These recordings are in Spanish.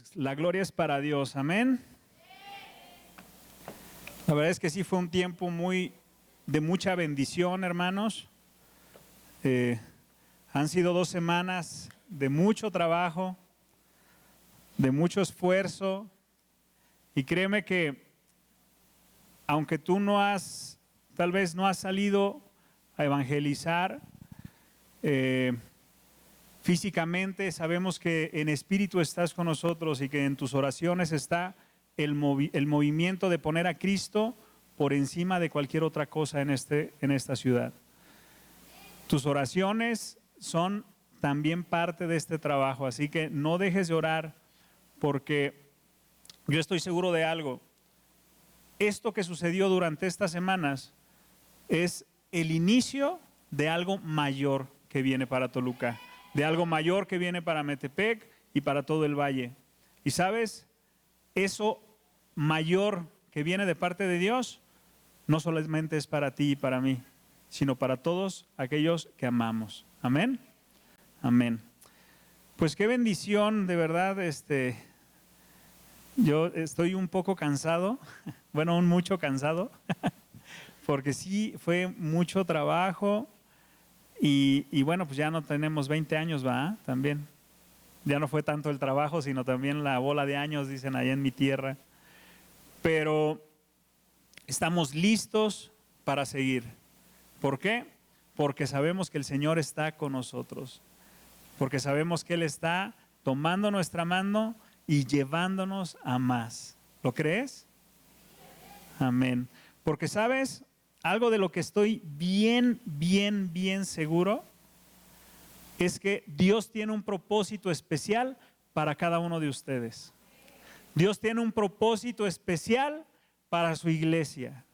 pues la gloria es para Dios, amén. La verdad es que sí fue un tiempo de mucha bendición, hermanos. Han sido 2 semanas de mucho trabajo, de mucho esfuerzo, y créeme que aunque tú tal vez no has salido a evangelizar físicamente, sabemos que en espíritu estás con nosotros y que en tus oraciones está el movimiento de poner a Cristo por encima de cualquier otra cosa en esta ciudad. Tus oraciones son también parte de este trabajo, así que no dejes de orar, porque yo estoy seguro de algo. Esto que sucedió durante estas semanas es el inicio de algo mayor que viene para Toluca, de algo mayor que viene para Metepec y para todo el valle. Y sabes, eso mayor que viene de parte de Dios no solamente es para ti y para mí, sino para todos aquellos que amamos. Amén. Amén. Pues qué bendición, de verdad. Yo estoy un poco cansado, bueno, mucho cansado, porque sí fue mucho trabajo y bueno, pues ya no tenemos 20 años, ¿va? También. Ya no fue tanto el trabajo, sino también la bola de años, dicen allá en mi tierra. Pero estamos listos para seguir. ¿Por qué? Porque sabemos que el Señor está con nosotros. Porque sabemos que Él está tomando nuestra mano y llevándonos a más. ¿Lo crees? Amén. Porque sabes, algo de lo que estoy bien seguro es que Dios tiene un propósito especial para cada uno de ustedes. Dios tiene un propósito especial para su iglesia.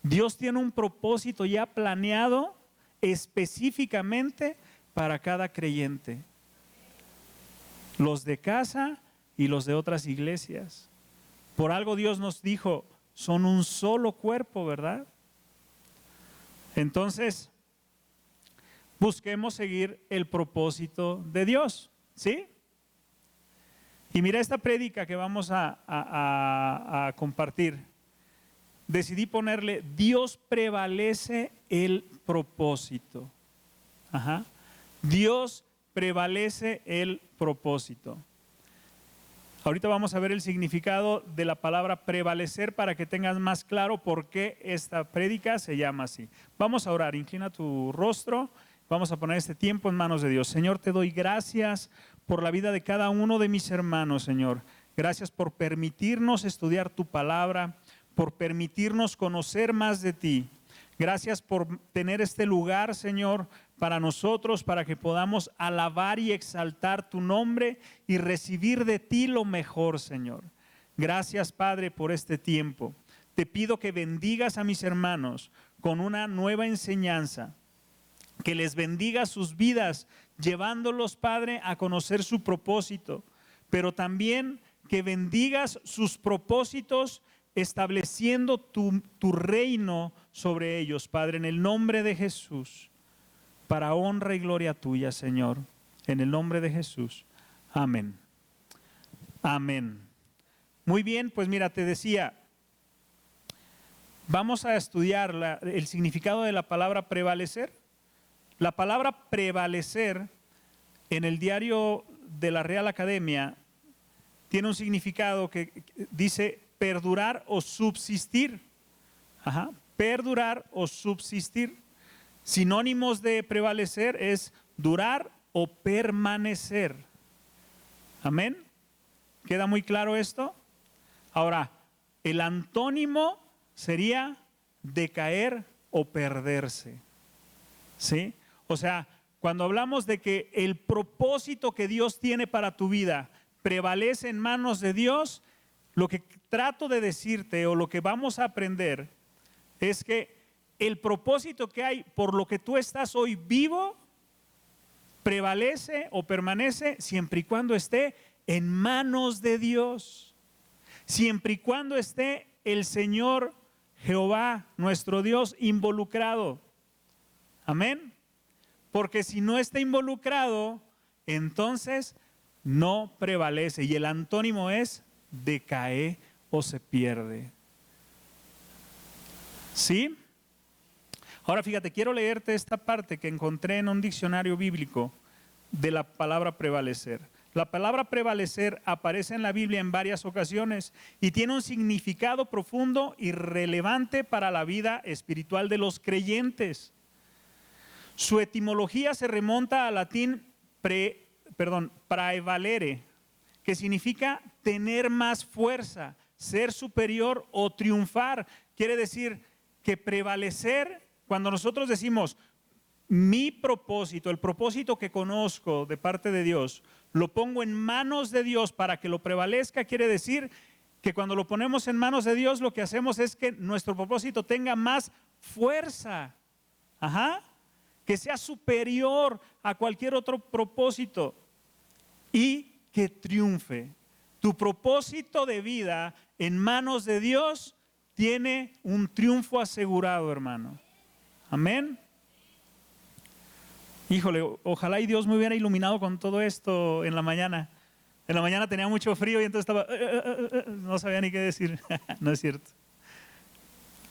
Dios tiene un propósito ya planeado específicamente para cada creyente. Los de casa y los de otras iglesias. Por algo Dios nos dijo, son un solo cuerpo, ¿verdad? Entonces, busquemos seguir el propósito de Dios, ¿sí? Y mira esta prédica que vamos a compartir. Decidí ponerle, Dios prevalece el propósito. Ajá. Dios prevalece el propósito. Ahorita vamos a ver el significado de la palabra prevalecer para que tengas más claro por qué esta prédica se llama así. Vamos a orar, inclina tu rostro. Vamos a poner este tiempo en manos de Dios. Señor, te doy gracias por la vida de cada uno de mis hermanos, Señor. Gracias por permitirnos estudiar tu palabra, por permitirnos conocer más de ti. Gracias por tener este lugar, Señor, para nosotros, para que podamos alabar y exaltar tu nombre y recibir de ti lo mejor, Señor. Gracias, Padre, por este tiempo. Te pido que bendigas a mis hermanos con una nueva enseñanza, que les bendiga sus vidas, llevándolos, Padre, a conocer su propósito, pero también que bendigas sus propósitos estableciendo tu reino sobre ellos, Padre, en el nombre de Jesús, para honra y gloria tuya, Señor, en el nombre de Jesús. Amén. Amén. Muy bien, pues mira, te decía, vamos a estudiar el significado de la palabra prevalecer. La palabra prevalecer en el diario de la Real Academia tiene un significado que dice perdurar o subsistir. Ajá, perdurar o subsistir. Sinónimos de prevalecer es durar o permanecer. Amén. ¿Queda muy claro esto? Ahora, el antónimo sería decaer o perderse. ¿Sí? O sea, cuando hablamos de que el propósito que Dios tiene para tu vida prevalece en manos de Dios, lo que trato de decirte o lo que vamos a aprender es que el propósito que hay por lo que tú estás hoy vivo prevalece o permanece siempre y cuando esté en manos de Dios, siempre y cuando esté el Señor Jehová, nuestro Dios, involucrado. Amén. Porque si no está involucrado, entonces no prevalece. Y el antónimo es decae o se pierde. ¿Sí? Ahora fíjate, quiero leerte esta parte que encontré en un diccionario bíblico de la palabra prevalecer. La palabra prevalecer aparece en la Biblia en varias ocasiones y tiene un significado profundo y relevante para la vida espiritual de los creyentes. Su etimología se remonta al latín praevalere, que significa tener más fuerza, ser superior o triunfar. Quiere decir que prevalecer, cuando nosotros decimos mi propósito, el propósito que conozco de parte de Dios, lo pongo en manos de Dios para que lo prevalezca, quiere decir que cuando lo ponemos en manos de Dios, lo que hacemos es que nuestro propósito tenga más fuerza. Que sea superior a cualquier otro propósito y que triunfe. Tu propósito de vida en manos de Dios tiene un triunfo asegurado, hermano. Amén. Híjole, ojalá y Dios me hubiera iluminado con todo esto en la mañana. En la mañana tenía mucho frío y entonces estaba, no sabía ni qué decir. No es cierto.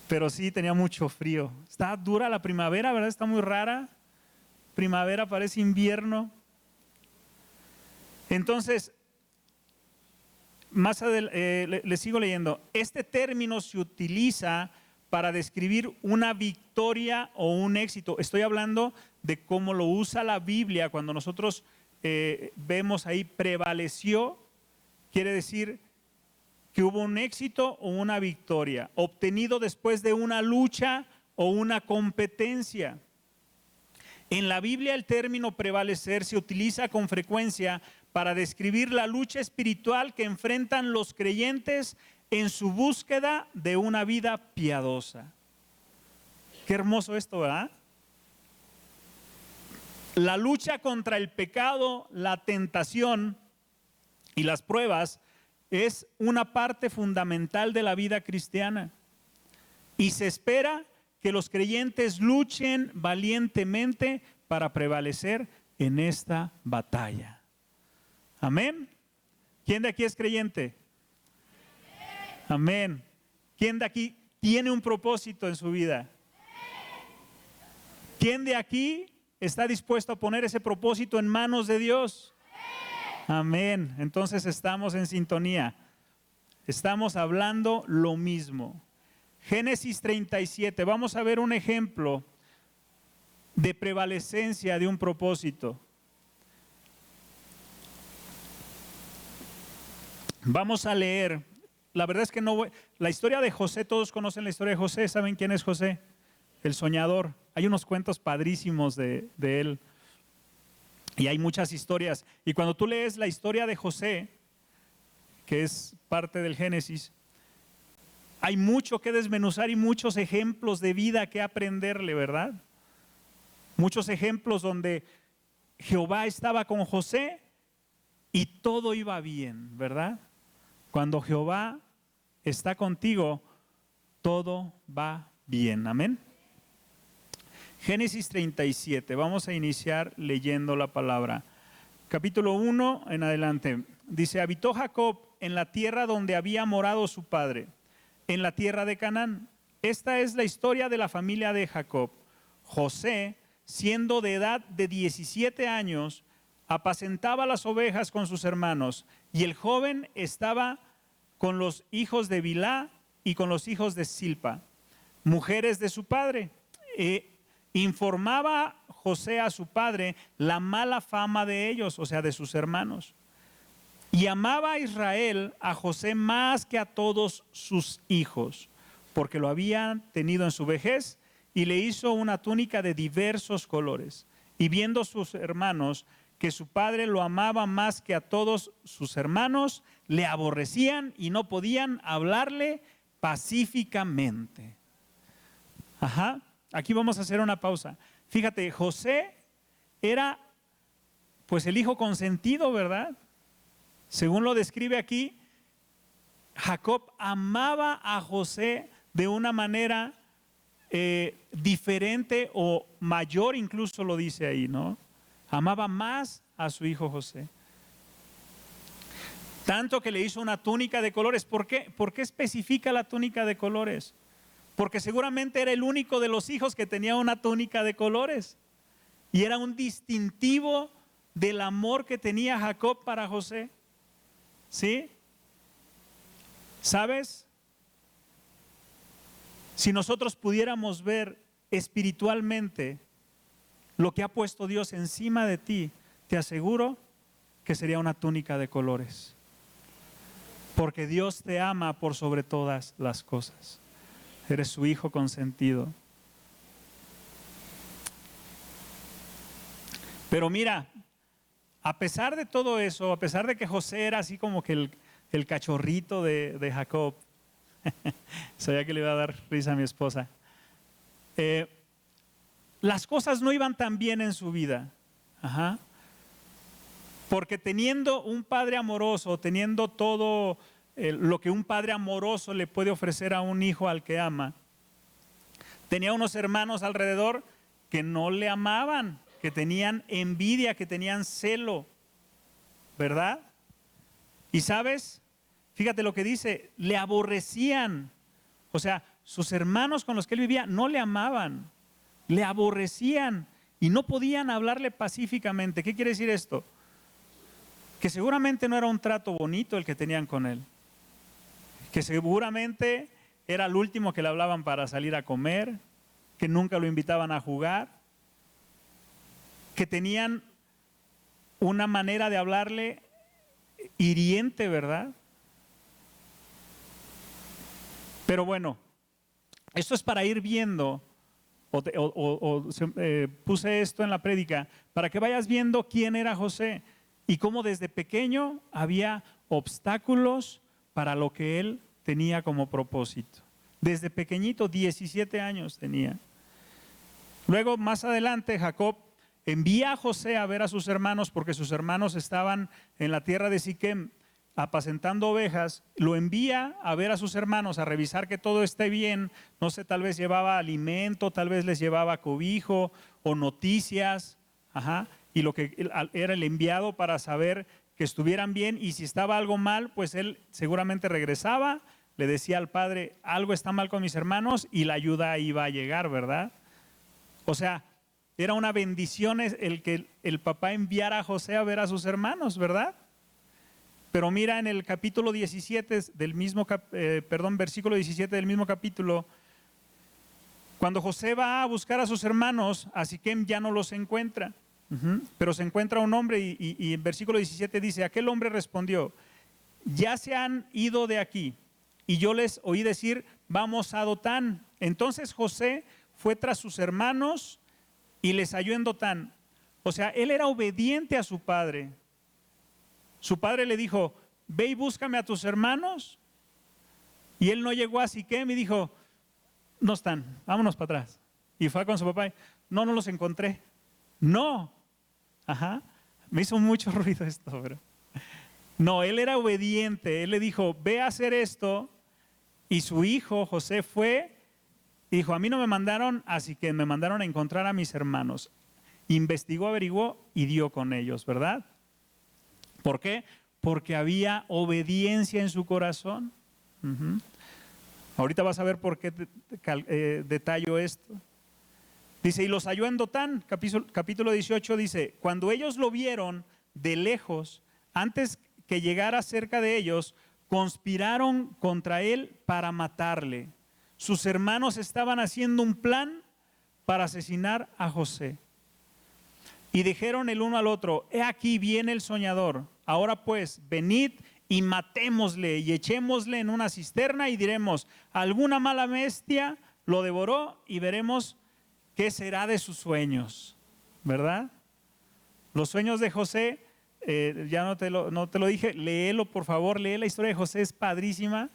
Pero sí tenía mucho frío. Está dura la primavera, ¿verdad? Está muy rara. Primavera parece invierno. Entonces, más adelante, le sigo leyendo. Este término se utiliza para describir una victoria o un éxito. Estoy hablando de cómo lo usa la Biblia. Cuando nosotros vemos ahí prevaleció, quiere decir que hubo un éxito o una victoria, obtenido después de una lucha o una competencia. En la Biblia el término prevalecer se utiliza con frecuencia para describir la lucha espiritual que enfrentan los creyentes en su búsqueda de una vida piadosa. Qué hermoso esto, ¿verdad? La lucha contra el pecado, la tentación y las pruebas es una parte fundamental de la vida cristiana. Y se espera que los creyentes luchen valientemente para prevalecer en esta batalla. Amén. ¿Quién de aquí es creyente? Amén. ¿Quién de aquí tiene un propósito en su vida? ¿Quién de aquí está dispuesto a poner ese propósito en manos de Dios? Amén. Entonces estamos en sintonía. Estamos hablando lo mismo. Génesis 37. Vamos a ver un ejemplo de prevalecencia de un propósito. Vamos a leer. La verdad es que no voy. La historia de José, todos conocen la historia de José. ¿Saben quién es José? El soñador. Hay unos cuentos padrísimos de él. Y hay muchas historias. Y cuando tú lees la historia de José, que es parte del Génesis, hay mucho que desmenuzar y muchos ejemplos de vida que aprenderle, ¿verdad? Muchos ejemplos donde Jehová estaba con José y todo iba bien, ¿verdad? Cuando Jehová está contigo, todo va bien. Amén. Génesis 37, vamos a iniciar leyendo la palabra. Capítulo 1 en adelante. Dice, habitó Jacob en la tierra donde había morado su padre, en la tierra de Canaán. Esta es la historia de la familia de Jacob. José, siendo de edad de 17 años, apacentaba las ovejas con sus hermanos, y el joven estaba con los hijos de Bilhá y con los hijos de Silpa, mujeres de su padre. Informaba José a su padre la mala fama de ellos, o sea, de sus hermanos. Y amaba a Israel a José más que a todos sus hijos, porque lo habían tenido en su vejez, y le hizo una túnica de diversos colores. Y viendo sus hermanos que su padre lo amaba más que a todos sus hermanos, le aborrecían y no podían hablarle pacíficamente. Aquí vamos a hacer una pausa. Fíjate, José era pues el hijo consentido, ¿verdad? Según lo describe aquí, Jacob amaba a José de una manera diferente o mayor, incluso lo dice ahí, ¿no? Amaba más a su hijo José. Tanto que le hizo una túnica de colores. ¿Por qué? ¿Por qué especifica la túnica de colores? Porque seguramente era el único de los hijos que tenía una túnica de colores. Y era un distintivo del amor que tenía Jacob para José. ¿Sí? ¿Sabes? Si nosotros pudiéramos ver espiritualmente lo que ha puesto Dios encima de ti, te aseguro que sería una túnica de colores. Porque Dios te ama por sobre todas las cosas. Eres su hijo consentido. Pero mira, a pesar de todo eso, a pesar de que José era así como que el cachorrito de Jacob, sabía que le iba a dar risa a mi esposa, las cosas no iban tan bien en su vida. Ajá. Porque teniendo un padre amoroso, teniendo todo lo que un padre amoroso le puede ofrecer a un hijo al que ama, tenía unos hermanos alrededor que no le amaban, que tenían envidia, que tenían celo, ¿verdad? Y sabes, fíjate lo que dice, le aborrecían. O sea, sus hermanos con los que él vivía no le amaban, le aborrecían y no podían hablarle pacíficamente. ¿Qué quiere decir esto? Que seguramente no era un trato bonito el que tenían con él, que seguramente era el último que le hablaban para salir a comer, que nunca lo invitaban a jugar, que tenían una manera de hablarle hiriente, ¿verdad? Pero bueno, esto es para ir viendo, puse esto en la prédica, para que vayas viendo quién era José. Y cómo desde pequeño había obstáculos para lo que él tenía como propósito. Desde pequeñito, 17 años tenía. Luego, más adelante, Jacob envía a José a ver a sus hermanos porque sus hermanos estaban en la tierra de Siquem apacentando ovejas. Lo envía a ver a sus hermanos, a revisar que todo esté bien. No sé, tal vez llevaba alimento, tal vez les llevaba cobijo o noticias. Ajá. Y lo que era el enviado para saber que estuvieran bien, y si estaba algo mal, pues él seguramente regresaba, le decía al padre, algo está mal con mis hermanos, y la ayuda iba a llegar, ¿verdad? O sea, era una bendición el que el papá enviara a José a ver a sus hermanos, ¿verdad? Pero mira en el capítulo 17 del mismo, versículo 17 del mismo capítulo, cuando José va a buscar a sus hermanos, a Siquem ya no los encuentra. Pero se encuentra un hombre y en versículo 17 dice, aquel hombre respondió, ya se han ido de aquí y yo les oí decir, vamos a Dotán. Entonces José fue tras sus hermanos y les halló en Dotán. O sea, él era obediente a su padre. Su padre le dijo, ve y búscame a tus hermanos. Y él no llegó a Siquem y dijo, no están, vámonos para atrás. Y fue con su papá, no los encontré. No. Ajá, me hizo mucho ruido esto, bro. No, él era obediente, él le dijo, ve a hacer esto, y su hijo José fue y dijo, a mí no me mandaron, así que me mandaron a encontrar a mis hermanos. Investigó, averiguó y dio con ellos, ¿verdad? ¿Por qué? Porque había obediencia en su corazón. Ahorita vas a ver por qué detallo esto. Dice, y los halló en Dotán, capítulo 18, dice, cuando ellos lo vieron de lejos, antes que llegara cerca de ellos, conspiraron contra él para matarle. Sus hermanos estaban haciendo un plan para asesinar a José. Y dijeron el uno al otro, he aquí viene el soñador, ahora pues, venid y matémosle y echémosle en una cisterna y diremos, alguna mala bestia lo devoró y veremos ¿qué será de sus sueños? ¿Verdad? Los sueños de José, ya no te lo dije, léelo por favor, lee la historia de José, es padrísima.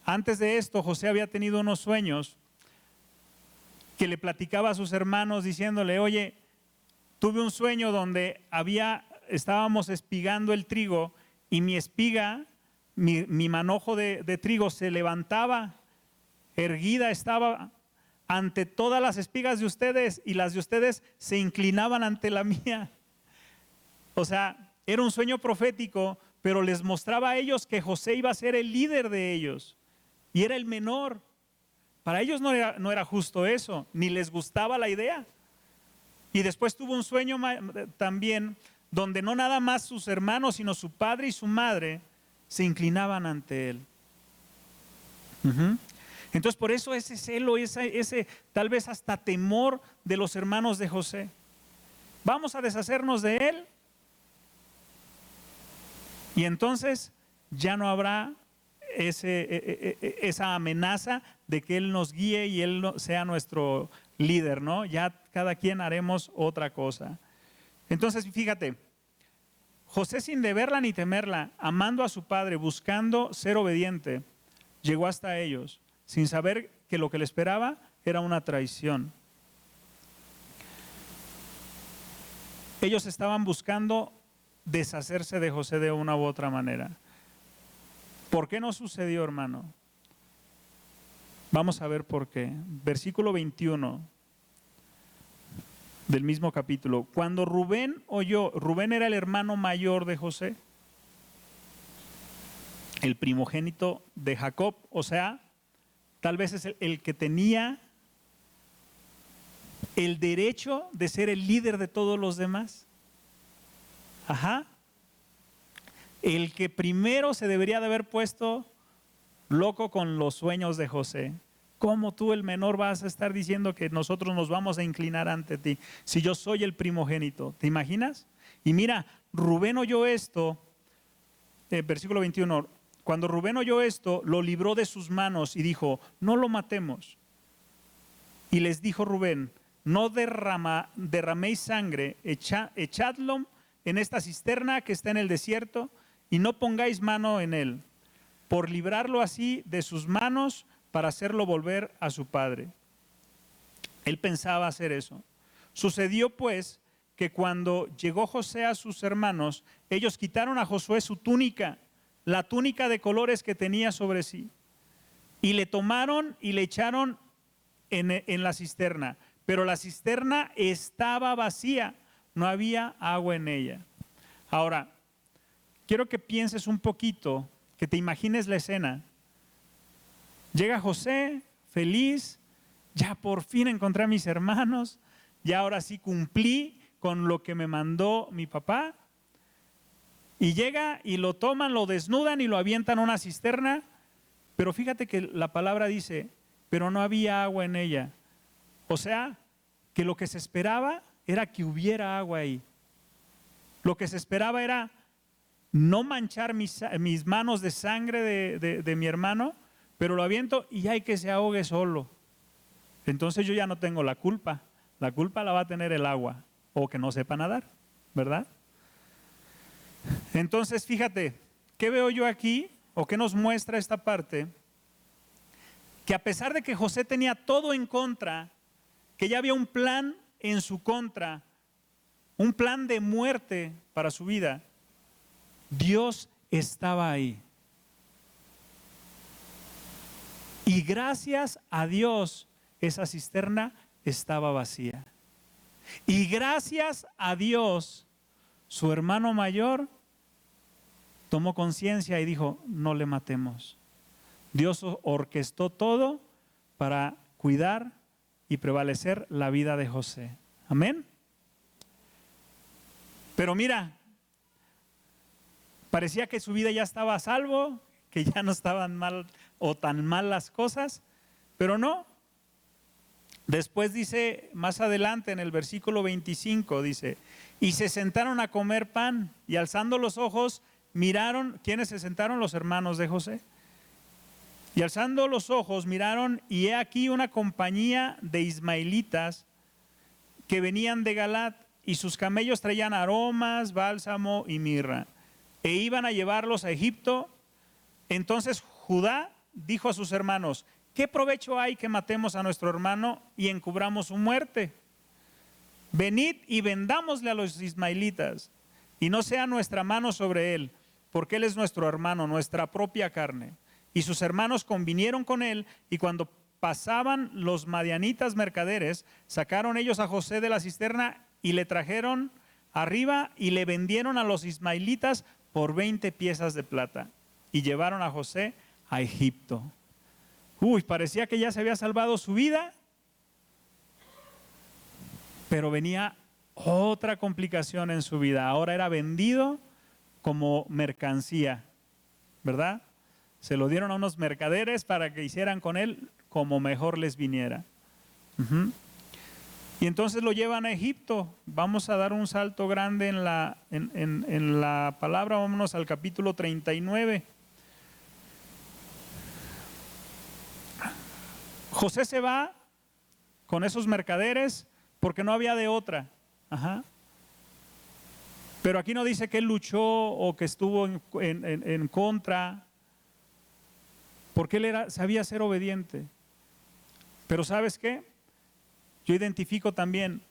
Antes de esto, José había tenido unos sueños que le platicaba a sus hermanos diciéndole, oye, tuve un sueño donde estábamos espigando el trigo y mi espiga, mi manojo de trigo se levantaba, erguida estaba ante todas las espigas de ustedes y las de ustedes se inclinaban ante la mía. O sea, era un sueño profético, pero les mostraba a ellos que José iba a ser el líder de ellos y era el menor. Para ellos no era justo eso, ni les gustaba la idea. Y después tuvo un sueño también donde no nada más sus hermanos, sino su padre y su madre se inclinaban ante él. Entonces por eso ese celo, ese tal vez hasta temor de los hermanos de José. Vamos a deshacernos de él y entonces ya no habrá esa amenaza de que él nos guíe y él sea nuestro líder, ¿no? Ya cada quien haremos otra cosa. Entonces fíjate, José sin deberla ni temerla, amando a su padre, buscando ser obediente, llegó hasta ellos, sin saber que lo que le esperaba era una traición. Ellos estaban buscando deshacerse de José de una u otra manera. ¿Por qué no sucedió, hermano? Vamos a ver por qué. Versículo 21 del mismo capítulo. Cuando Rubén oyó, Rubén era el hermano mayor de José, el primogénito de Jacob, o sea, tal vez es el que tenía el derecho de ser el líder de todos los demás. El que primero se debería de haber puesto loco con los sueños de José. ¿Cómo tú, el menor, vas a estar diciendo que nosotros nos vamos a inclinar ante ti si yo soy el primogénito? ¿Te imaginas? Y mira, Rubén oyó esto, versículo 21, cuando Rubén oyó esto, lo libró de sus manos y dijo, no lo matemos. Y les dijo Rubén, no derraméis sangre, echadlo en esta cisterna que está en el desierto y no pongáis mano en él, por librarlo así de sus manos para hacerlo volver a su padre. Él pensaba hacer eso. Sucedió pues que cuando llegó José a sus hermanos, ellos quitaron a Josué su túnica, la túnica de colores que tenía sobre sí, y le tomaron y le echaron en la cisterna, pero la cisterna estaba vacía, no había agua en ella. Ahora, quiero que pienses un poquito, que te imagines la escena. Llega José, feliz, ya por fin encontré a mis hermanos, ya ahora sí cumplí con lo que me mandó mi papá. Y llega y lo toman, lo desnudan y lo avientan a una cisterna, pero fíjate que la palabra dice, pero no había agua en ella. O sea, que lo que se esperaba era que hubiera agua ahí. Lo que se esperaba era no manchar mis manos de sangre de mi hermano, pero lo aviento y hay que se ahogue solo. Entonces yo ya no tengo la culpa la va a tener el agua o que no sepa nadar, ¿verdad? Entonces fíjate, ¿qué veo yo aquí o qué nos muestra esta parte? Que a pesar de que José tenía todo en contra, que ya había un plan en su contra, un plan de muerte para su vida, Dios estaba ahí. Y gracias a Dios esa cisterna estaba vacía. Y gracias a Dios su hermano mayor tomó conciencia y dijo, no le matemos. Dios orquestó todo para cuidar y prevalecer la vida de José. Amén. Pero mira, parecía que su vida ya estaba a salvo, que ya no estaban mal o tan mal las cosas, pero no. Después dice, más adelante en el versículo 25, dice, y se sentaron a comer pan y alzando los ojos miraron, ¿quiénes se sentaron? Los hermanos de José. Y alzando los ojos miraron y he aquí una compañía de ismaelitas que venían de Galat y sus camellos traían aromas, bálsamo y mirra e iban a llevarlos a Egipto. Entonces Judá dijo a sus hermanos, ¿qué provecho hay que matemos a nuestro hermano y encubramos su muerte? Venid y vendámosle a los ismaelitas y no sea nuestra mano sobre él, porque él es nuestro hermano, nuestra propia carne. Y sus hermanos convinieron con él, y cuando pasaban los madianitas mercaderes, sacaron ellos a José de la cisterna y le trajeron arriba y le vendieron a los ismaelitas por 20 piezas de plata y llevaron a José a Egipto. Uy, parecía que ya se había salvado su vida, pero venía otra complicación en su vida. Ahora era vendido como mercancía, ¿verdad? Se lo dieron a unos mercaderes para que hicieran con él como mejor les viniera. Y entonces lo llevan a Egipto. Vamos a dar un salto grande en la palabra. Vámonos al capítulo 39. José se va con esos mercaderes porque no había de otra. Pero aquí no dice que él luchó o que estuvo en contra, porque él sabía ser obediente. Pero ¿sabes qué? Yo identifico también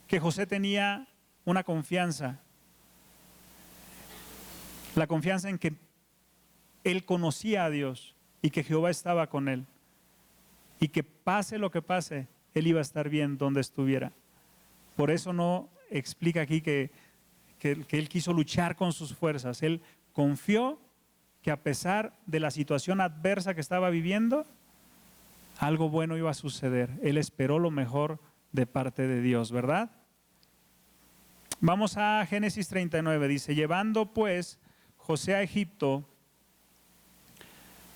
que José tenía una confianza. La confianza en que él conocía a Dios y que Jehová estaba con él. Y que pase lo que pase, él iba a estar bien donde estuviera. Por eso no explica aquí que él quiso luchar con sus fuerzas. Él confió que a pesar de la situación adversa que estaba viviendo, algo bueno iba a suceder. Él esperó lo mejor de parte de Dios, ¿verdad? Vamos a Génesis 39, dice, llevando pues José a Egipto,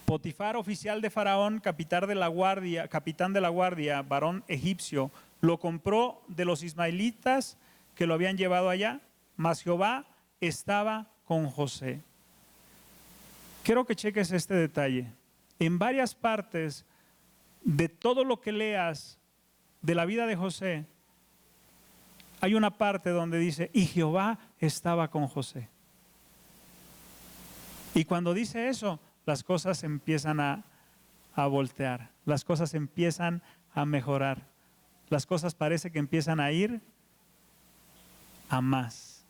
Potifar, oficial de Faraón, capitán de la guardia, varón egipcio, lo compró de los ismaelitas que lo habían llevado allá, mas Jehová estaba con José. Quiero que cheques este detalle. En varias partes de todo lo que leas de la vida de José, hay una parte donde dice, y Jehová estaba con José. Y cuando dice eso, las cosas empiezan a voltear, las cosas empiezan a mejorar, las cosas parece que empiezan a ir a más.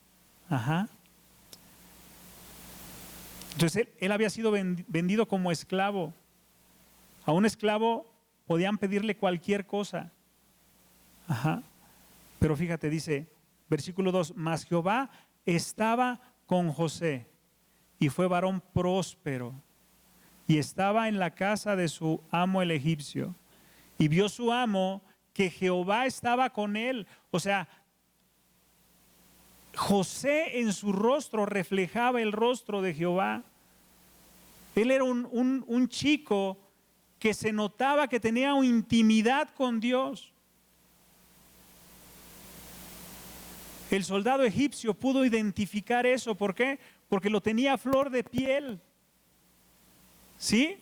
Entonces él había sido vendido como esclavo. A un esclavo podían pedirle cualquier cosa. Pero fíjate, dice, versículo 2, mas Jehová estaba con José y fue varón próspero y estaba en la casa de su amo el egipcio. Y vio su amo que Jehová estaba con él. O sea, José en su rostro reflejaba el rostro de Jehová. Él era un chico que se notaba que tenía una intimidad con Dios. El soldado egipcio pudo identificar eso. ¿Por qué? Porque lo tenía a flor de piel. ¿Sí?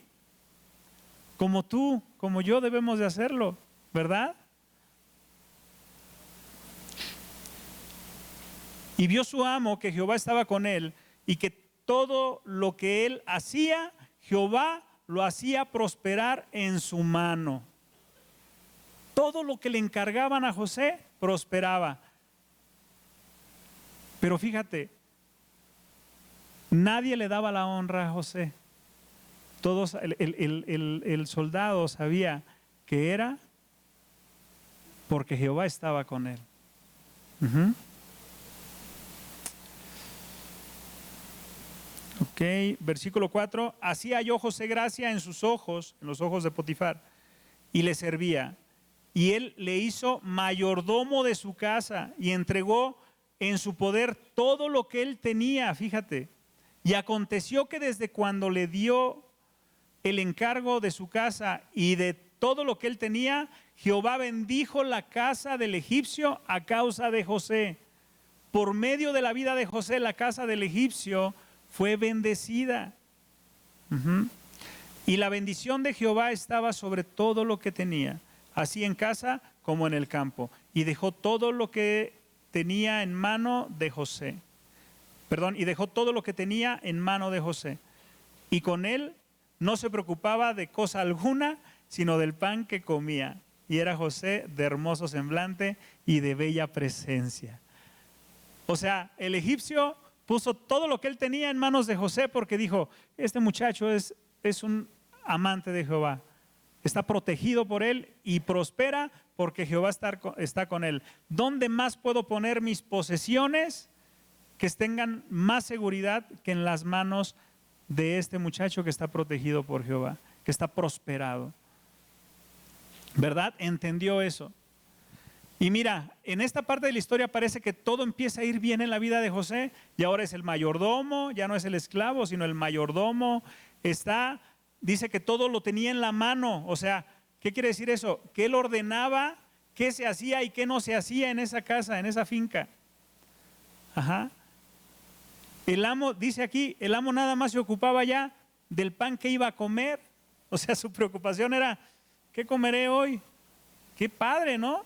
Como tú, como yo debemos de hacerlo, ¿verdad? Y vio su amo que Jehová estaba con él y que todo lo que él hacía, Jehová lo hacía prosperar en su mano. Todo lo que le encargaban a José prosperaba. Pero fíjate, nadie le daba la honra a José. Todos, el soldado sabía que era porque Jehová estaba con él. Versículo 4, así halló José gracia en sus ojos, en los ojos de Potifar, y le servía. Y él le hizo mayordomo de su casa y entregó en su poder todo lo que él tenía, fíjate. Y aconteció que desde cuando le dio el encargo de su casa y de todo lo que él tenía, Jehová bendijo la casa del egipcio a causa de José. Por medio de la vida de José, la casa del egipcio fue bendecida. Y la bendición de Jehová estaba sobre todo lo que tenía, así en casa como en el campo. Y dejó todo lo que tenía en mano de José. Y dejó todo lo que tenía en mano de José. Y con él no se preocupaba de cosa alguna, sino del pan que comía. Y era José de hermoso semblante y de bella presencia. O sea, el egipcio puso todo lo que él tenía en manos de José porque dijo, este muchacho es un amante de Jehová. Está protegido por él y prospera porque Jehová está con él. ¿Dónde más puedo poner mis posesiones que tengan más seguridad que en las manos de este muchacho que está protegido por Jehová, que está prosperado. ¿Verdad? Entendió eso. Y mira, en esta parte de la historia parece que todo empieza a ir bien en la vida de José, y ahora es el mayordomo, ya no es el esclavo, sino el mayordomo. Dice que todo lo tenía en la mano. O sea, ¿qué quiere decir eso? Que él ordenaba qué se hacía y qué no se hacía en esa casa, en esa finca. Ajá. El amo, dice aquí, el amo nada más se ocupaba ya del pan que iba a comer. O sea, su preocupación era, ¿qué comeré hoy? Qué padre, ¿no?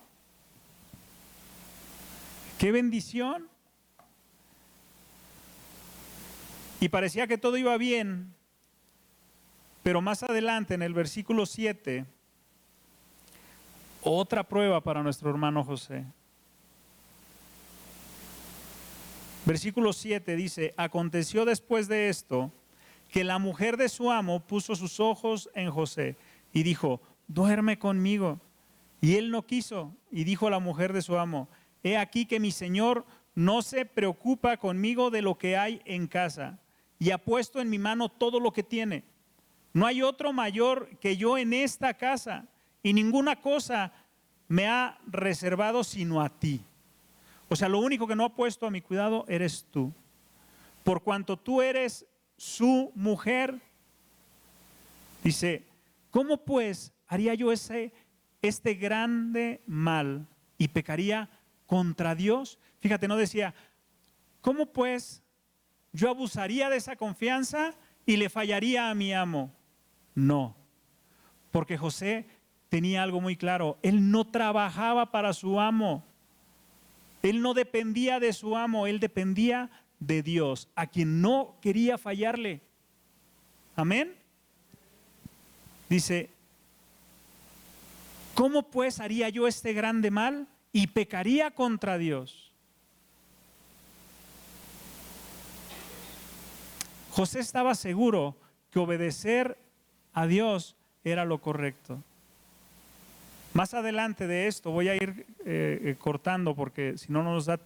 ¡Qué bendición! Y parecía que todo iba bien, pero más adelante en el versículo 7, otra prueba para nuestro hermano José. Versículo 7 dice, aconteció después de esto que la mujer de su amo puso sus ojos en José y dijo, duerme conmigo. Y él no quiso, y dijo la mujer de su amo, he aquí que mi señor no se preocupa conmigo de lo que hay en casa, y ha puesto en mi mano todo lo que tiene. No hay otro mayor que yo en esta casa, y ninguna cosa me ha reservado sino a ti. O sea, lo único que no ha puesto a mi cuidado eres tú. Por cuanto tú eres su mujer, dice, ¿cómo pues haría yo este grande mal y pecaría contra Dios? Fíjate, no decía, ¿cómo pues yo abusaría de esa confianza y le fallaría a mi amo? No, porque José tenía algo muy claro, él no trabajaba para su amo, él no dependía de su amo, él dependía de Dios, a quien no quería fallarle. Amén. Dice, ¿cómo pues haría yo este grande mal y pecaría contra Dios? José estaba seguro que obedecer a Dios era lo correcto. Más adelante de esto voy a ir cortando porque si no nos da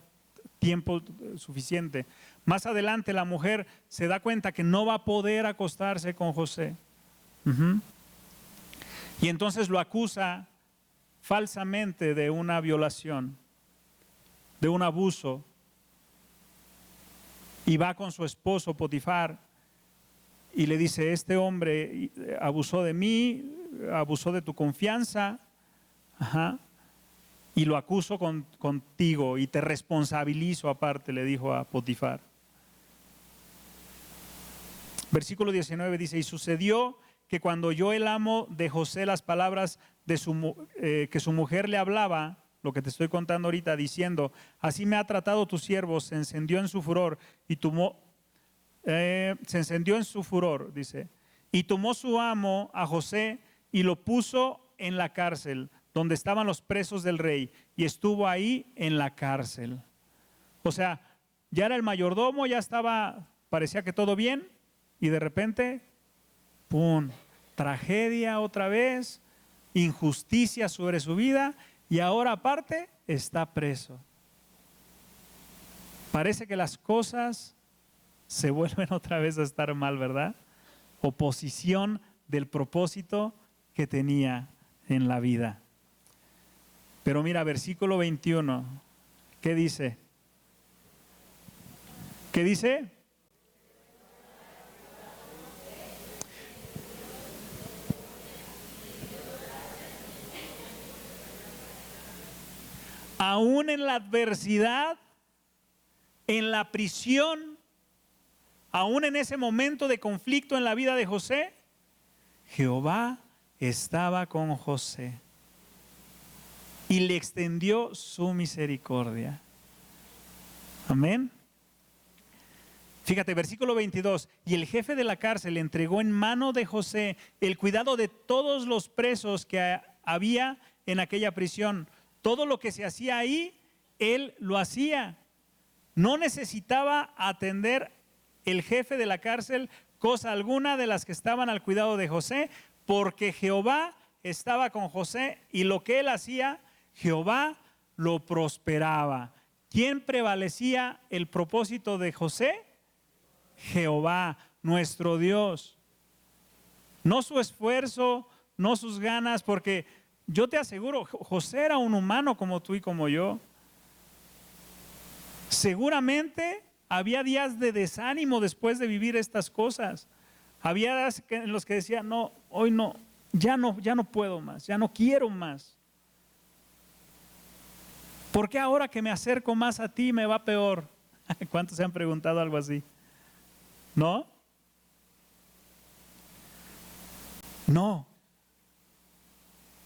tiempo suficiente. Más adelante la mujer se da cuenta que no va a poder acostarse con José. Y entonces lo acusa falsamente de una violación, de un abuso. Y va con su esposo Potifar y le dice, este hombre abusó de mí, abusó de tu confianza. Y lo acuso contigo y te responsabilizo aparte, le dijo a Potifar. Versículo 19 dice, y sucedió que cuando oyó el amo de José las palabras de que su mujer le hablaba, lo que te estoy contando ahorita, diciendo, así me ha tratado tu siervo, se encendió en su furor y dice, y tomó su amo a José y lo puso en la cárcel, donde estaban los presos del rey, y estuvo ahí en la cárcel. O sea, ya era el mayordomo, ya estaba, parecía que todo bien, y de repente, ¡pum!, tragedia otra vez, injusticia sobre su vida, y ahora aparte está preso. Parece que las cosas se vuelven otra vez a estar mal, ¿verdad? Oposición del propósito que tenía en la vida. Pero mira, versículo 21, ¿qué dice? ¿Qué dice? Aún en la adversidad, en la prisión, aún en ese momento de conflicto en la vida de José, Jehová estaba con José y le extendió su misericordia. Amén. Fíjate, versículo 22, y el jefe de la cárcel entregó en mano de José el cuidado de todos los presos que había en aquella prisión. Todo lo que se hacía ahí, él lo hacía. No necesitaba atender el jefe de la cárcel cosa alguna de las que estaban al cuidado de José, porque Jehová estaba con José y lo que él hacía, Jehová lo prosperaba. ¿quién prevalecía el propósito de José? Jehová, nuestro Dios. No su esfuerzo, no sus ganas, porque yo te aseguro, José era un humano como tú y como yo. Seguramente había días de desánimo después de vivir estas cosas. Había días en los que decía, no, hoy no, ya no puedo más, ya no quiero más. ¿Por qué ahora que me acerco más a ti me va peor? ¿Cuántos se han preguntado algo así? ¿No? No.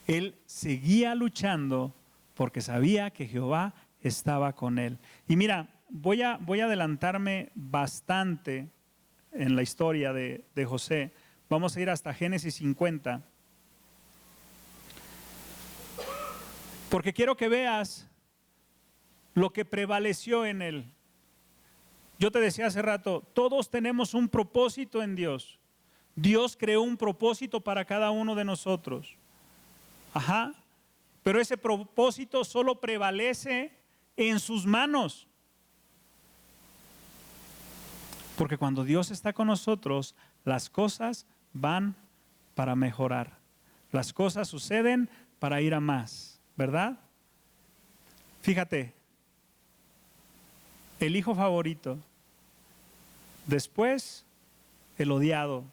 Él seguía luchando porque sabía que Jehová estaba con él. Y mira, voy a adelantarme bastante en la historia de José. Vamos a ir hasta Génesis 50. Porque quiero que veas lo que prevaleció en él. Yo te decía hace rato, todos tenemos un propósito en Dios. Dios creó un propósito para cada uno de nosotros. Ajá. Pero ese propósito solo prevalece en sus manos. Porque cuando Dios está con nosotros, las cosas van para mejorar. Las cosas suceden para ir a más, ¿verdad? Fíjate, el hijo favorito, después el odiado,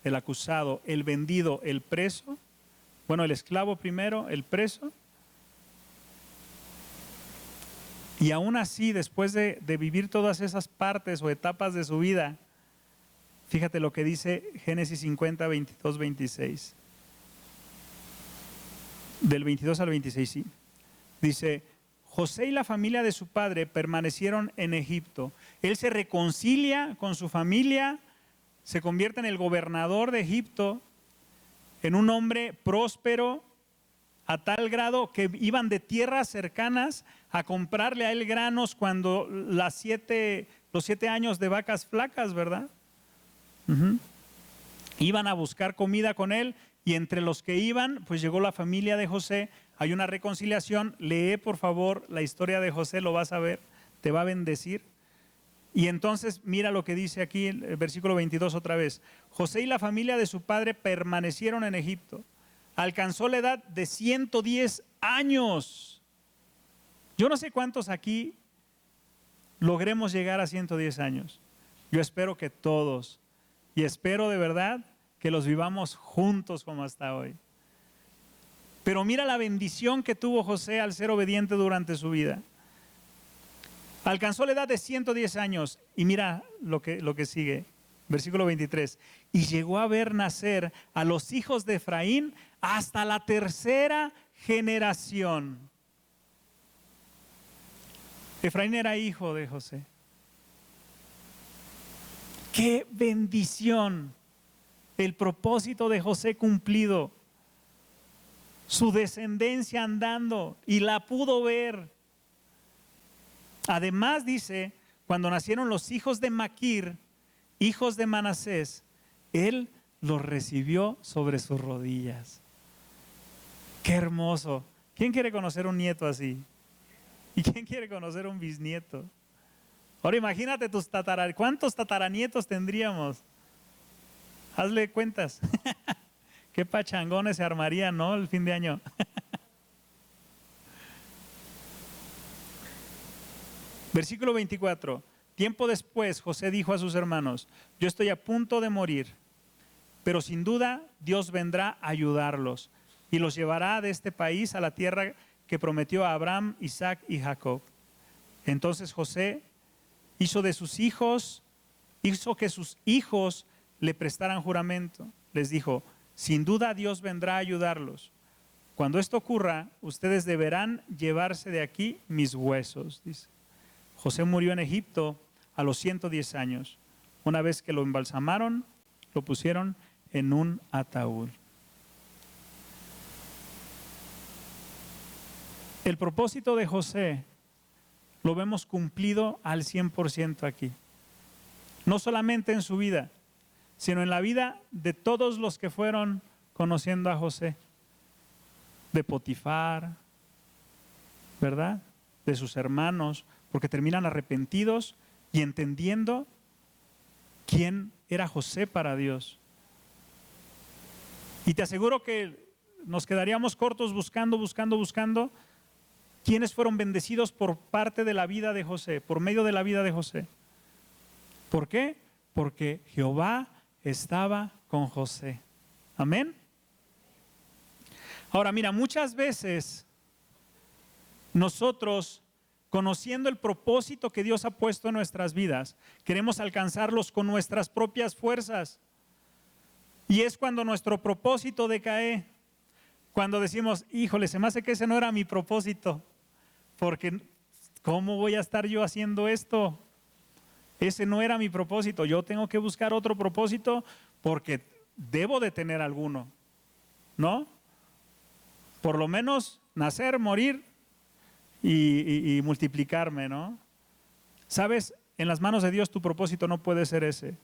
el acusado, el vendido, el preso, bueno, el esclavo primero, el preso. Y aún así, después de vivir todas esas partes o etapas de su vida, fíjate lo que dice Génesis 50, 22, 26. Del 22 al 26, sí. Dice, José y la familia de su padre permanecieron en Egipto. Él se reconcilia con su familia, se convierte en el gobernador de Egipto, en un hombre próspero, a tal grado que iban de tierras cercanas a comprarle a él granos cuando los 7 años de vacas flacas, ¿verdad? Iban a buscar comida con él y entre los que iban, pues llegó la familia de José. Hay una reconciliación. Lee por favor la historia de José, lo vas a ver, te va a bendecir. Y entonces mira lo que dice aquí el versículo 22 otra vez. José y la familia de su padre permanecieron en Egipto. Alcanzó la edad de 110 años. Yo no sé cuántos aquí logremos llegar a 110 años. Yo espero que todos. Y espero de verdad que los vivamos juntos como hasta hoy. Pero mira la bendición que tuvo José al ser obediente durante su vida. Alcanzó la edad de 110 años y mira lo que sigue, versículo 23. Y llegó a ver nacer a los hijos de Efraín hasta la tercera generación. Efraín era hijo de José. ¡Qué bendición! El propósito de José cumplido. Su descendencia andando y la pudo ver. Además dice, cuando nacieron los hijos de Maquir, hijos de Manasés, él los recibió sobre sus rodillas. ¡Qué hermoso! ¿Quién quiere conocer un nieto así? ¿Y quién quiere conocer un bisnieto? Ahora imagínate ¿cuántos tataranietos tendríamos? Hazle cuentas. Qué pachangones se armarían, ¿no? El fin de año. Versículo 24. Tiempo después, José dijo a sus hermanos, yo estoy a punto de morir, pero sin duda Dios vendrá a ayudarlos y los llevará de este país a la tierra que prometió a Abraham, Isaac y Jacob. Entonces José hizo que sus hijos le prestaran juramento. Les dijo, sin duda Dios vendrá a ayudarlos. Cuando esto ocurra, ustedes deberán llevarse de aquí mis huesos, dice. José murió en Egipto a los 110 años. Una vez que lo embalsamaron, lo pusieron en un ataúd. El propósito de José lo vemos cumplido al 100% aquí. No solamente en su vida, sino en la vida de todos los que fueron conociendo a José. De Potifar, ¿verdad? de sus hermanos, porque terminan arrepentidos y entendiendo quién era José para Dios. Y te aseguro que nos quedaríamos cortos buscando quiénes fueron bendecidos por parte de la vida de José, por medio de la vida de José. ¿Por qué? Porque Jehová estaba con José. Amén. Ahora mira, muchas veces nosotros, conociendo el propósito que Dios ha puesto en nuestras vidas, queremos alcanzarlos con nuestras propias fuerzas. Y es cuando nuestro propósito decae, cuando decimos, híjole, se me hace que ese no era mi propósito, porque ¿cómo voy a estar yo haciendo esto? Ese no era mi propósito, yo tengo que buscar otro propósito porque debo de tener alguno, ¿no? Por lo menos nacer, morir y multiplicarme, ¿no? ¿Sabes? En las manos de Dios tu propósito no puede ser ese.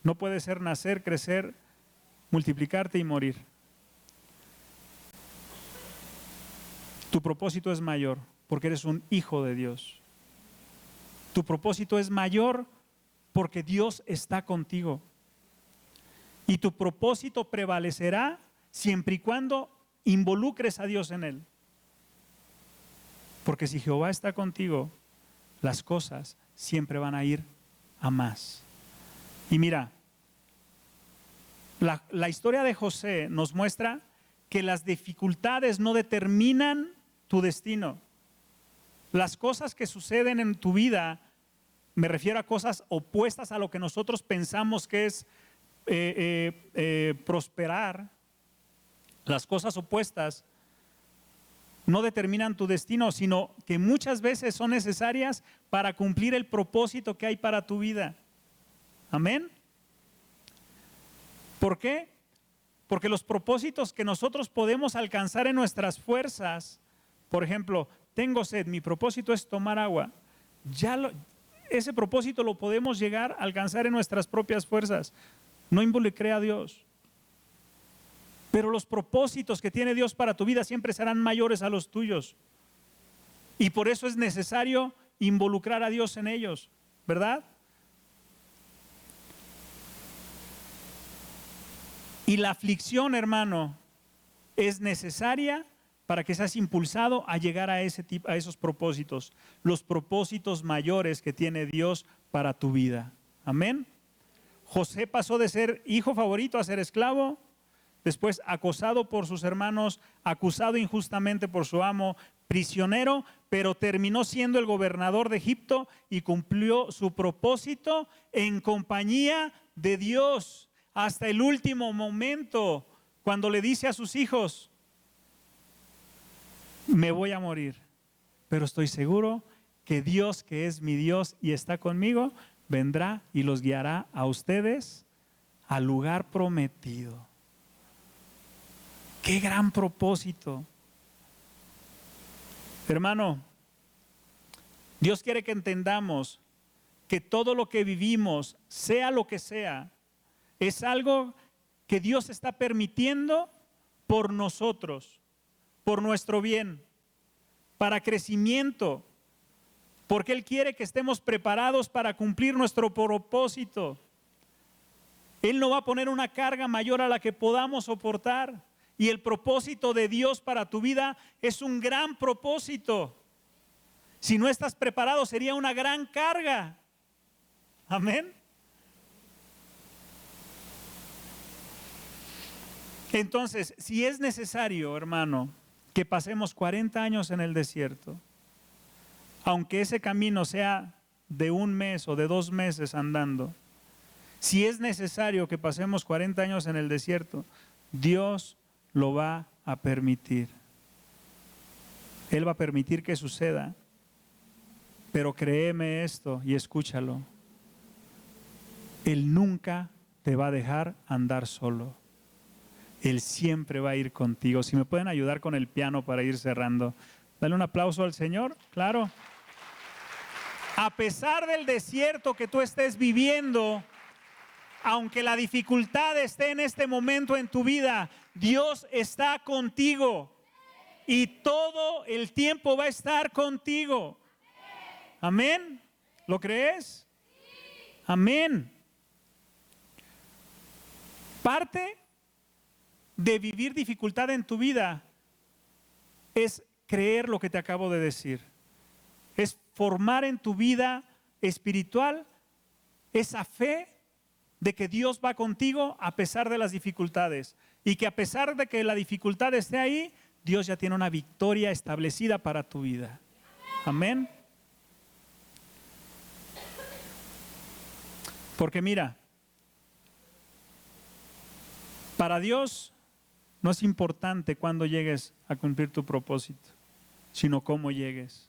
No puede ser nacer, crecer, multiplicarte y morir. Tu propósito es mayor porque eres un hijo de Dios. Tu propósito es mayor porque Dios está contigo. Y tu propósito prevalecerá siempre y cuando involucres a Dios en él. Porque si Jehová está contigo, las cosas siempre van a ir a más. Y mira, la historia de José nos muestra que las dificultades no determinan tu destino. Las cosas que suceden en tu vida, me refiero a cosas opuestas a lo que nosotros pensamos que es prosperar. Las cosas opuestas no determinan tu destino, sino que muchas veces son necesarias para cumplir el propósito que hay para tu vida. Amén. ¿Por qué? Porque los propósitos que nosotros podemos alcanzar en nuestras fuerzas, por ejemplo, tengo sed, mi propósito es tomar agua. Ese propósito lo podemos llegar a alcanzar en nuestras propias fuerzas. No involucré a Dios. Pero los propósitos que tiene Dios para tu vida siempre serán mayores a los tuyos. Y por eso es necesario involucrar a Dios en ellos, ¿verdad? Y la aflicción, hermano, es necesaria para que seas impulsado a llegar a esos propósitos, los propósitos mayores que tiene Dios para tu vida. Amén. José pasó de ser hijo favorito a ser esclavo, después acosado por sus hermanos, acusado injustamente por su amo, prisionero, pero terminó siendo el gobernador de Egipto y cumplió su propósito en compañía de Dios hasta el último momento, cuando le dice a sus hijos: me voy a morir, pero estoy seguro que Dios, que es mi Dios y está conmigo, vendrá y los guiará a ustedes al lugar prometido. ¡Qué gran propósito! Hermano, Dios quiere que entendamos que todo lo que vivimos, sea lo que sea, es algo que Dios está permitiendo por nosotros, por nuestro bien, para crecimiento, porque Él quiere que estemos preparados para cumplir nuestro propósito. Él no va a poner una carga mayor a la que podamos soportar. Y el propósito de Dios para tu vida es un gran propósito. Si no estás preparado, sería una gran carga. Amén. Entonces, si es necesario, hermano, que pasemos 40 años en el desierto, aunque ese camino sea de 1 mes o de 2 meses andando, si es necesario que pasemos 40 años en el desierto, Dios lo va a permitir. Él va a permitir que suceda. Pero créeme esto y escúchalo. Él nunca te va a dejar andar solo. Él siempre va a ir contigo. Si me pueden ayudar con el piano para ir cerrando. Dale un aplauso al Señor, claro. A pesar del desierto que tú estés viviendo, aunque la dificultad esté en este momento en tu vida, Dios está contigo. y todo el tiempo va a estar contigo. Amén. ¿Lo crees? Amén. Parte de vivir dificultad en tu vida es creer lo que te acabo de decir. Es formar en tu vida espiritual esa fe de que Dios va contigo a pesar de las dificultades, y que a pesar de que la dificultad esté ahí, Dios ya tiene una victoria establecida para tu vida. Amén. Porque mira, para Dios no es importante cuándo llegues a cumplir tu propósito, sino cómo llegues.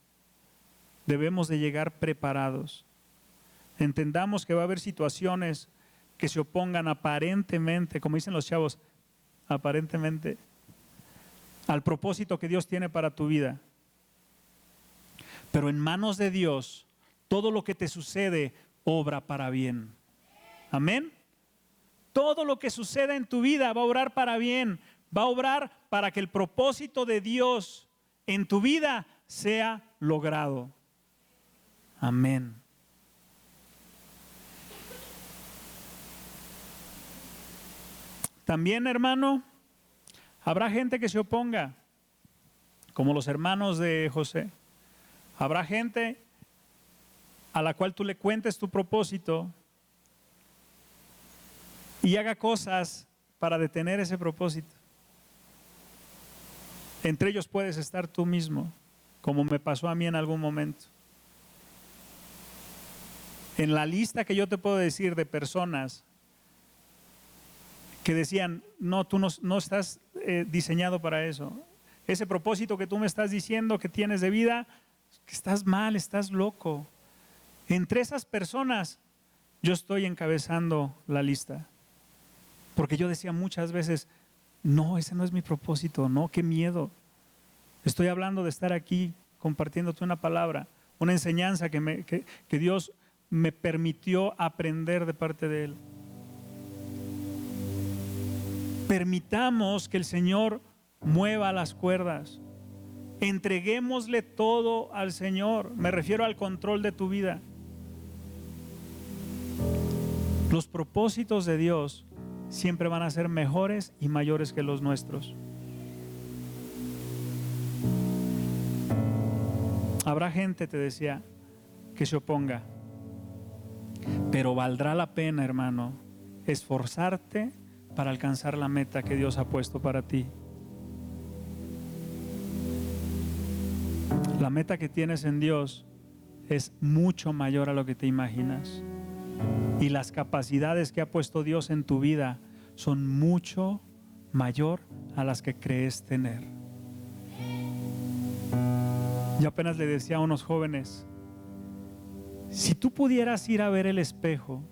Debemos de llegar preparados. Entendamos que va a haber situaciones que se opongan aparentemente, como dicen los chavos, aparentemente, al propósito que Dios tiene para tu vida. Pero en manos de Dios, todo lo que te sucede obra para bien. Amén. Todo lo que suceda en tu vida va a obrar para bien, va a obrar para que el propósito de Dios en tu vida sea logrado. Amén. También, hermano, habrá gente que se oponga, como los hermanos de José. Habrá gente a la cual tú le cuentes tu propósito y haga cosas para detener ese propósito. Entre ellos puedes estar tú mismo, como me pasó a mí en algún momento. En la lista que yo te puedo decir de personas que decían, no, tú no estás diseñado para eso. Ese propósito que tú me estás diciendo que tienes de vida, que estás mal, estás loco. Entre esas personas yo estoy encabezando la lista. Porque yo decía muchas veces, no, ese no es mi propósito, no, qué miedo. Estoy hablando de estar aquí compartiéndote una palabra, una enseñanza que Dios me permitió aprender de parte de Él. Permitamos que el Señor mueva las cuerdas. Entreguémosle todo al Señor. Me refiero al control de tu vida. Los propósitos de Dios siempre van a ser mejores y mayores que los nuestros. Habrá gente, te decía, que se oponga, pero valdrá la pena, hermano, esforzarte para alcanzar la meta que Dios ha puesto para ti. La meta que tienes en Dios es mucho mayor a lo que te imaginas. Y las capacidades que ha puesto Dios en tu vida son mucho mayor a las que crees tener. Yo apenas le decía a unos jóvenes, si tú pudieras ir a ver el espejo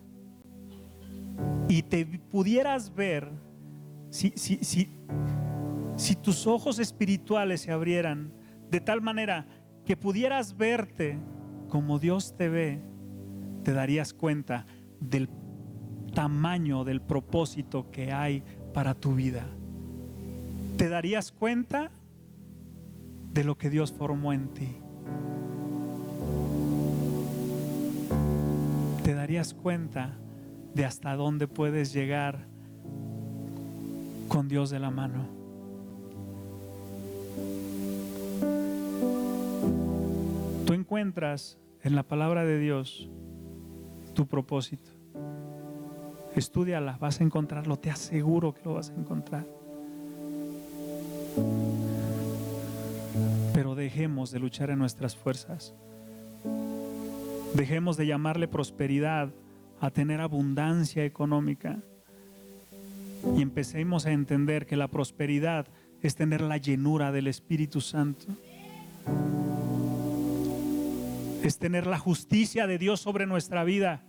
y te pudieras ver, si tus ojos espirituales se abrieran de tal manera que pudieras verte como Dios te ve, te darías cuenta del tamaño del propósito que hay para tu vida. Te darías cuenta de lo que Dios formó en ti. Te darías cuenta de hasta dónde puedes llegar con Dios de la mano. Tú encuentras en la palabra de Dios tu propósito. Estúdiala, vas a encontrarlo, te aseguro que lo vas a encontrar. Pero dejemos de luchar en nuestras fuerzas. Dejemos de llamarle prosperidad a tener abundancia económica. Y empecemos a entender que la prosperidad es tener la llenura del Espíritu Santo. Es tener la justicia de Dios sobre nuestra vida.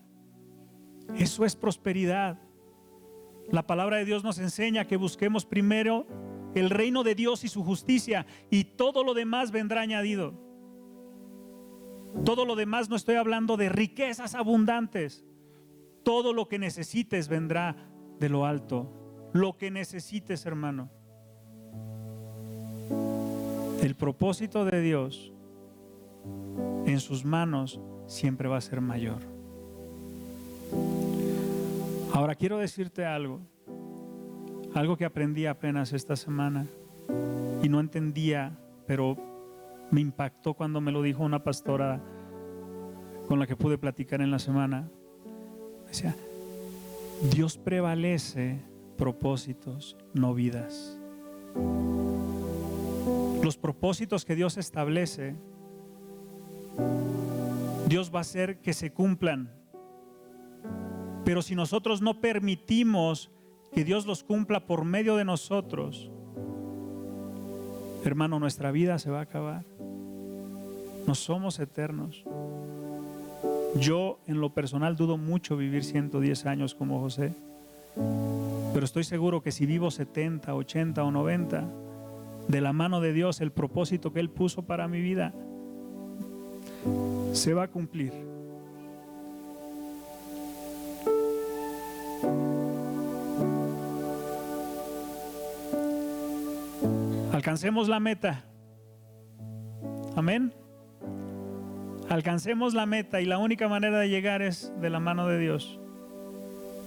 Eso es prosperidad. La palabra de Dios nos enseña que busquemos primero el reino de Dios y su justicia, y todo lo demás vendrá añadido. Todo lo demás, no estoy hablando de riquezas abundantes. Todo lo que necesites vendrá de lo alto. Lo que necesites, hermano. El propósito de Dios en sus manos siempre va a ser mayor. Ahora quiero decirte algo que aprendí apenas esta semana y no entendía, pero me impactó cuando me lo dijo una pastora con la que pude platicar en la semana. Decía, Dios prevalece propósitos, no vidas. Los propósitos que Dios establece, Dios va a hacer que se cumplan. Pero si nosotros no permitimos que Dios los cumpla por medio de nosotros, hermano, nuestra vida se va a acabar. No somos eternos. Yo en lo personal dudo mucho vivir 110 años como José, pero estoy seguro que si vivo 70, 80 o 90, de la mano de Dios, el propósito que Él puso para mi vida se va a cumplir. Alcancemos la meta. Amén. Alcancemos la meta y la única manera de llegar es de la mano de Dios.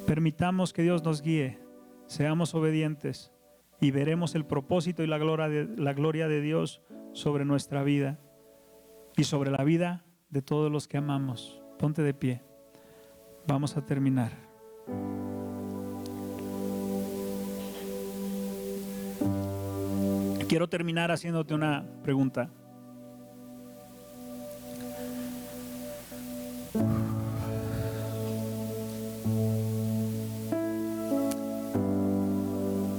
Permitamos que Dios nos guíe, seamos obedientes y veremos el propósito y la gloria de Dios sobre nuestra vida y sobre la vida de todos los que amamos. Ponte de pie. Vamos a terminar. Quiero terminar haciéndote una pregunta.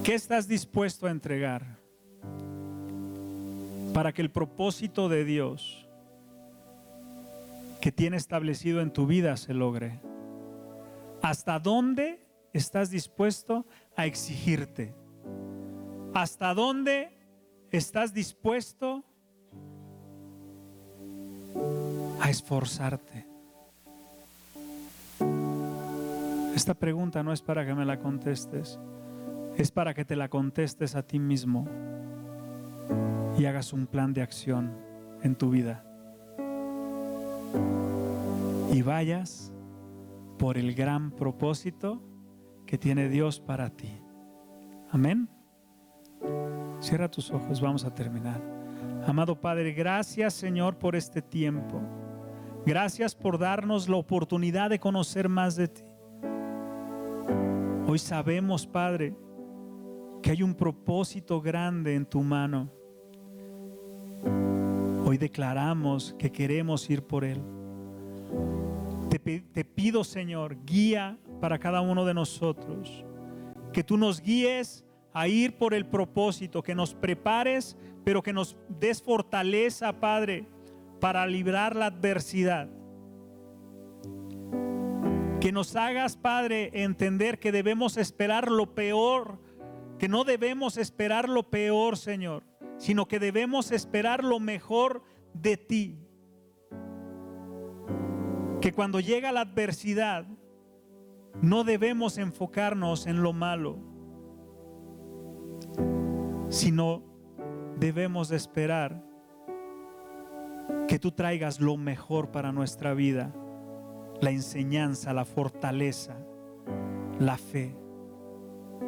¿Qué estás dispuesto a entregar para que el propósito de Dios que tiene establecido en tu vida se logre? ¿Hasta dónde estás dispuesto a exigirte? ¿Hasta dónde estás dispuesto a esforzarte? Esta pregunta no es para que me la contestes, es para que te la contestes a ti mismo y hagas un plan de acción en tu vida y vayas por el gran propósito que tiene Dios para ti. Amén. Cierra tus ojos, vamos a terminar. Amado Padre, gracias Señor por este tiempo. Gracias por darnos la oportunidad de conocer más de ti. Hoy sabemos, Padre, que hay un propósito grande en tu mano. Hoy declaramos que queremos ir por él. Te pido, Señor, guía para cada uno de nosotros. Que tú nos guíes a ir por el propósito, que nos prepares, pero que nos des fortaleza, Padre, para librar la adversidad. Que nos hagas, Padre, entender que debemos esperar lo peor, que no debemos esperar lo peor, Señor, sino que debemos esperar lo mejor de ti. Que cuando llega la adversidad, no debemos enfocarnos en lo malo, sino debemos esperar que tú traigas lo mejor para nuestra vida, la enseñanza, la fortaleza, la fe,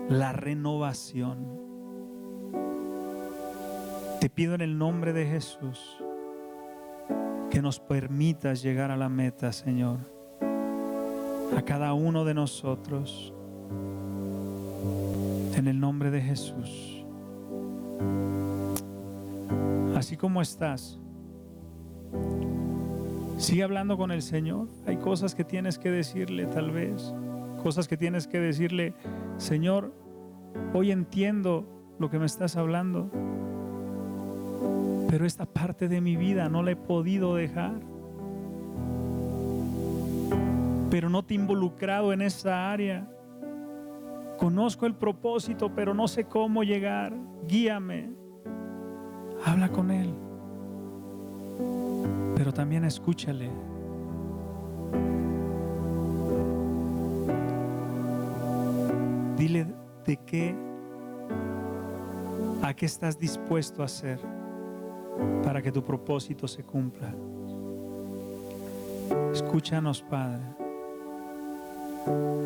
la renovación. Te pido en el nombre de Jesús que nos permitas llegar a la meta, Señor, a cada uno de nosotros, en el nombre de Jesús. Así como estás, sigue hablando con el Señor. Hay cosas que tienes que decirle, tal vez, cosas que tienes que decirle: Señor, hoy entiendo lo que me estás hablando, pero esta parte de mi vida no la he podido dejar. Pero no te he involucrado en esa área. Conozco el propósito, pero no sé cómo llegar. Guíame. Habla con Él. Pero también escúchale. Dile a qué estás dispuesto a hacer para que tu propósito se cumpla. Escúchanos, Padre.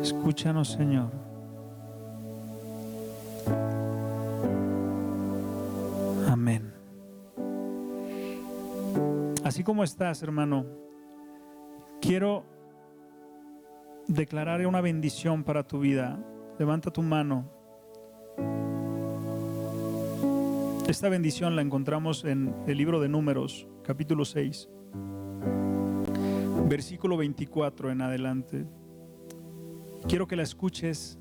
Escúchanos, Señor. Amén. Así como estás, hermano, quiero declarar una bendición para tu vida. Levanta tu mano. Esta bendición la encontramos en el libro de Números, capítulo 6, versículo 24 en adelante. Quiero que la escuches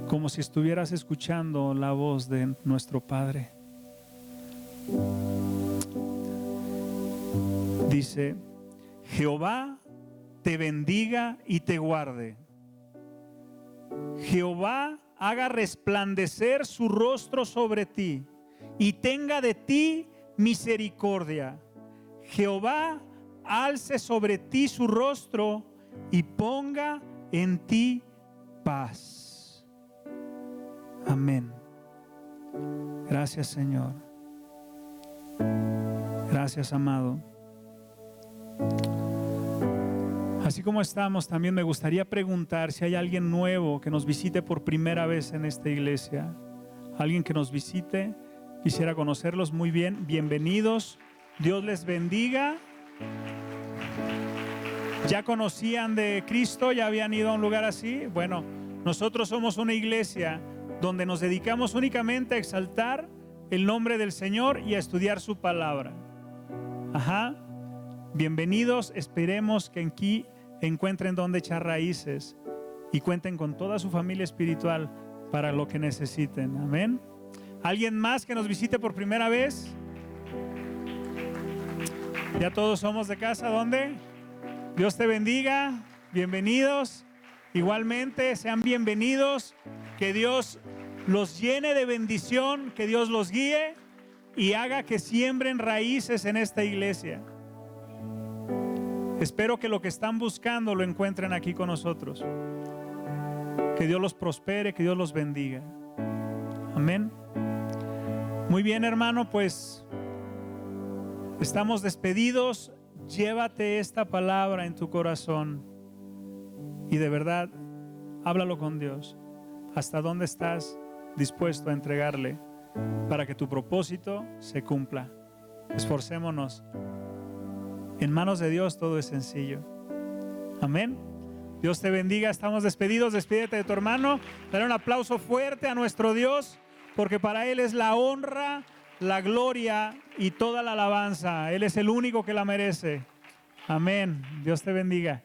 como si estuvieras escuchando la voz de nuestro Padre. Dice: Jehová te bendiga y te guarde. Jehová haga resplandecer su rostro sobre ti y tenga de ti misericordia. Jehová alce sobre ti su rostro y ponga en ti paz. Amén. Gracias, Señor. Gracias, amado. Así como estamos, también me gustaría preguntar si hay alguien nuevo que nos visite por primera vez en esta iglesia. Alguien que nos visite, quisiera conocerlos muy bien. Bienvenidos. Dios les bendiga. ¿Ya conocían de Cristo? ¿Ya habían ido a un lugar así? Bueno, nosotros somos una iglesia donde nos dedicamos únicamente a exaltar el nombre del Señor y a estudiar su palabra. Ajá. Bienvenidos. Esperemos que aquí encuentren donde echar raíces y cuenten con toda su familia espiritual para lo que necesiten. Amén. ¿Alguien más que nos visite por primera vez? Ya todos somos de casa. ¿Dónde? Dios te bendiga. Bienvenidos. Igualmente, sean bienvenidos. Que Dios los llene de bendición, que Dios los guíe y haga que siembren raíces en esta iglesia. Espero que lo que están buscando lo encuentren aquí con nosotros. Que Dios los prospere, que Dios los bendiga. Amén. Muy bien, hermano, pues estamos despedidos. Llévate esta palabra en tu corazón y de verdad, háblalo con Dios. ¿Hasta dónde estás dispuesto a entregarle para que tu propósito se cumpla? Esforcémonos. En manos de Dios todo es sencillo. Amén. Dios te bendiga. Estamos despedidos. Despídete de tu hermano. Dale un aplauso fuerte a nuestro Dios, porque para Él es la honra, la gloria y toda la alabanza. Él es el único que la merece. Amén. Dios te bendiga.